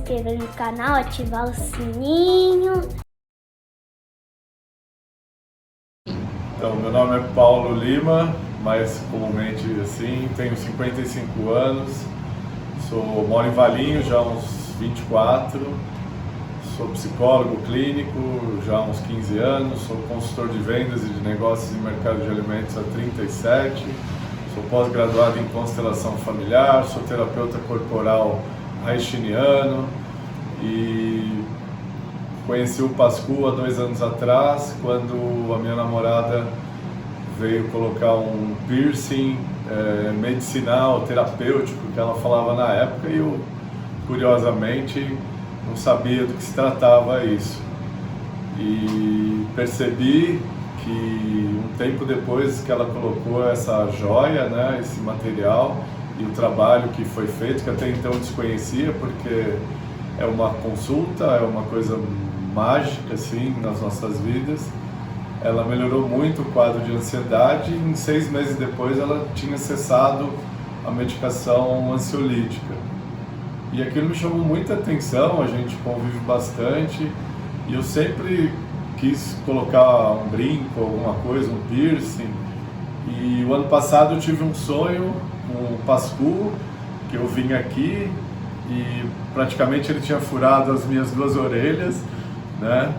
inscrever no canal, ativar o sininho. Então, meu nome é Paulo Lima, mais comumente assim, tenho 55 anos, moro em Valinhos já há uns 24, sou psicólogo clínico já há uns 15 anos, sou consultor de vendas e de negócios em mercado de alimentos há 37, sou pós-graduado em constelação familiar, sou terapeuta corporal haitiano e conheci o Pascu há 2 anos atrás, quando a minha namorada veio colocar um piercing medicinal, terapêutico, que ela falava na época, e eu, curiosamente, não sabia do que se tratava isso. E percebi que um tempo depois que ela colocou essa joia, né, esse material, e o trabalho que foi feito, que até então eu desconhecia, porque é uma consulta, é uma coisa mágica assim nas nossas vidas. Ela melhorou muito o quadro de ansiedade e em 6 meses depois ela tinha cessado a medicação ansiolítica. E aquilo me chamou muita atenção, a gente convive bastante e eu sempre quis colocar um brinco, alguma coisa, um piercing. E o ano passado eu tive um sonho com o Pascu, que eu vim aqui e praticamente ele tinha furado as minhas 2 orelhas, né?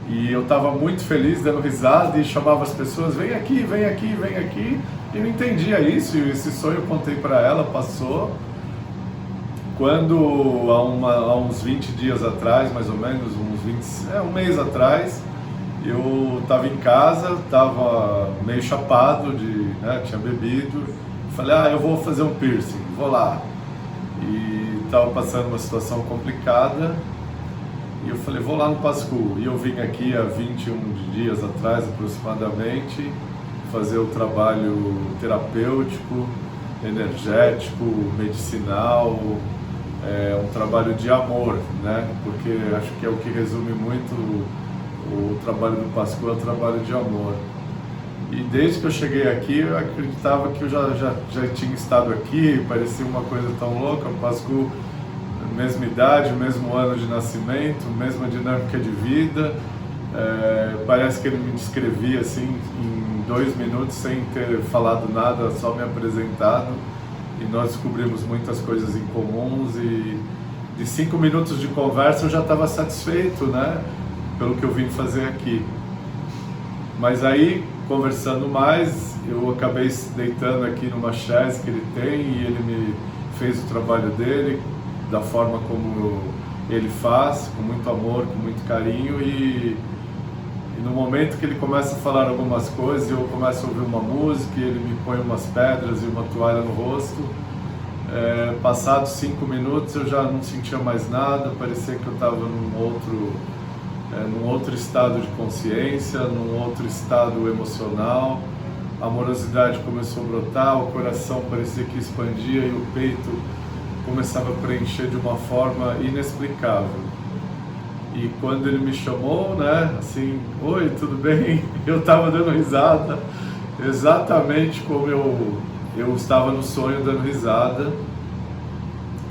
E eu estava muito feliz, dando risada e chamava as pessoas, vem aqui, vem aqui, vem aqui. E não entendia isso, e esse sonho eu contei para ela, passou. Quando há uns 20 dias atrás, mais ou menos, um mês atrás, eu estava em casa, estava meio chapado, tinha bebido. Falei, eu vou fazer um piercing, vou lá. E estava passando uma situação complicada. E eu falei, vou lá no Pascu. E eu vim aqui há 21 dias atrás, aproximadamente, fazer o trabalho terapêutico, energético, medicinal, um trabalho de amor, né? Porque acho que é o que resume muito o trabalho do Pascu, é o trabalho de amor. E desde que eu cheguei aqui, eu acreditava que eu já tinha estado aqui, parecia uma coisa tão louca. O Pascu, mesma idade, mesmo ano de nascimento, mesma dinâmica de vida. Parece que ele me descrevia assim em 2 minutos, sem ter falado nada, só me apresentado. E nós descobrimos muitas coisas em comuns e de 5 minutos de conversa eu já estava satisfeito, né, pelo que eu vim fazer aqui. Mas aí, conversando mais, eu acabei deitando aqui numa chaise que ele tem e ele me fez o trabalho dele da forma como ele faz, com muito amor, com muito carinho, e no momento que ele começa a falar algumas coisas, eu começo a ouvir uma música e ele me põe umas pedras e uma toalha no rosto. Passados 5 minutos eu já não sentia mais nada, parecia que eu estava num outro estado de consciência, num outro estado emocional. A amorosidade começou a brotar, o coração parecia que expandia e o peito começava a preencher de uma forma inexplicável. E quando ele me chamou, né, assim, oi, tudo bem? Eu estava dando risada, exatamente como eu estava no sonho dando risada.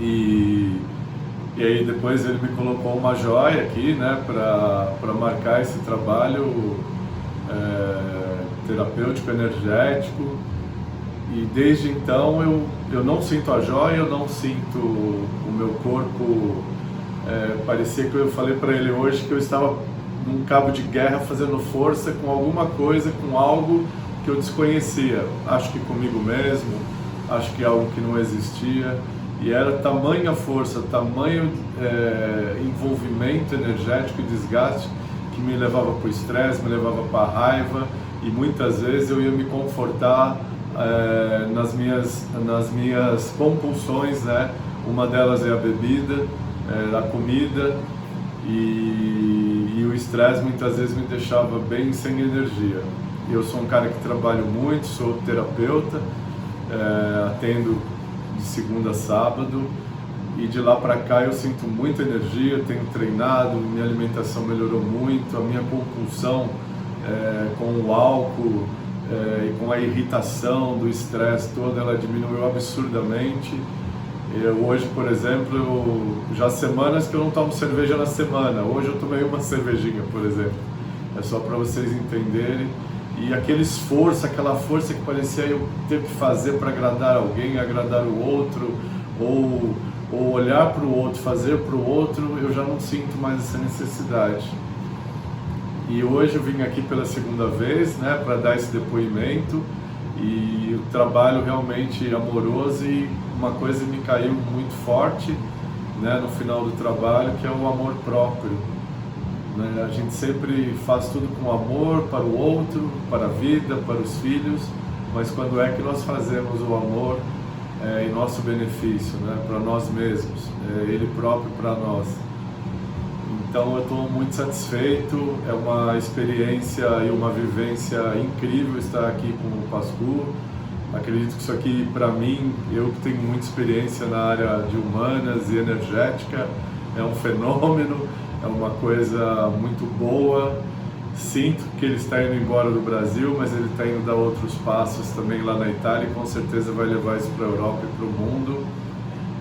E aí depois ele me colocou uma joia aqui, né, para marcar esse trabalho terapêutico, energético. E desde então eu não sinto a joia, eu não sinto o meu corpo. Parecia que eu falei para ele hoje que eu estava num cabo de guerra fazendo força com alguma coisa, com algo que eu desconhecia. Acho que comigo mesmo, acho que algo que não existia. E era tamanha força, tamanho envolvimento energético e desgaste que me levava para o estresse, me levava para a raiva. E muitas vezes eu ia me confortar nas minhas compulsões, né? Uma delas é a bebida, a comida, e o estresse muitas vezes me deixava bem sem energia. Eu sou um cara que trabalho muito, sou terapeuta, atendo de segunda a sábado, e de lá para cá eu sinto muita energia, tenho treinado, minha alimentação melhorou muito, a minha compulsão com o álcool e com a irritação do estresse toda, ela diminuiu absurdamente. Hoje, por exemplo, já há semanas que eu não tomo cerveja na semana. Hoje eu tomei uma cervejinha, por exemplo. É só para vocês entenderem. E aquele esforço, aquela força que parecia eu ter que fazer para agradar alguém, agradar o outro, ou olhar para o outro, fazer para o outro, eu já não sinto mais essa necessidade. E hoje eu vim aqui pela segunda vez, né, para dar esse depoimento, e o trabalho realmente amoroso, e uma coisa me caiu muito forte, né, no final do trabalho, que é o amor próprio. Né? A gente sempre faz tudo com amor para o outro, para a vida, para os filhos, mas quando é que nós fazemos o amor em nosso benefício, né, para nós mesmos, Ele próprio para nós? Então eu estou muito satisfeito, é uma experiência e uma vivência incrível estar aqui com o Pascu. Acredito que isso aqui, para mim, eu que tenho muita experiência na área de humanas e energética, é um fenômeno, é uma coisa muito boa. Sinto que ele está indo embora do Brasil, mas ele está indo dar outros passos também lá na Itália e com certeza vai levar isso para a Europa e para o mundo.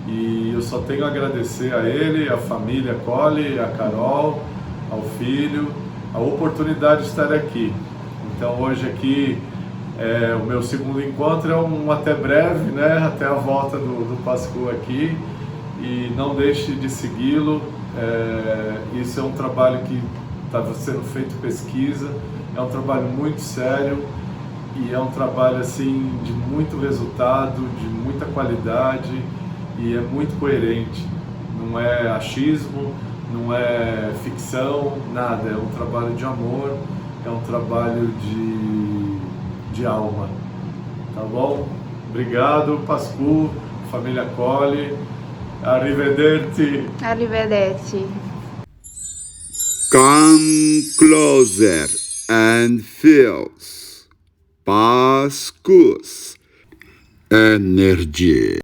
E eu só tenho a agradecer a ele, a família Colli, a Carol, ao filho, a oportunidade de estar aqui. Então hoje aqui o meu segundo encontro, é um até breve, né? Até a volta do Pascu aqui, e não deixe de segui-lo. Isso é um trabalho que está sendo feito pesquisa, é um trabalho muito sério e é um trabalho assim de muito resultado, de muita qualidade, e é muito coerente, não é achismo, não é ficção, nada, é um trabalho de amor, é um trabalho de alma, tá bom? Obrigado, Pascu, família Colli, arrivederci. Arrivederci. Come closer and feels Pascu's energy.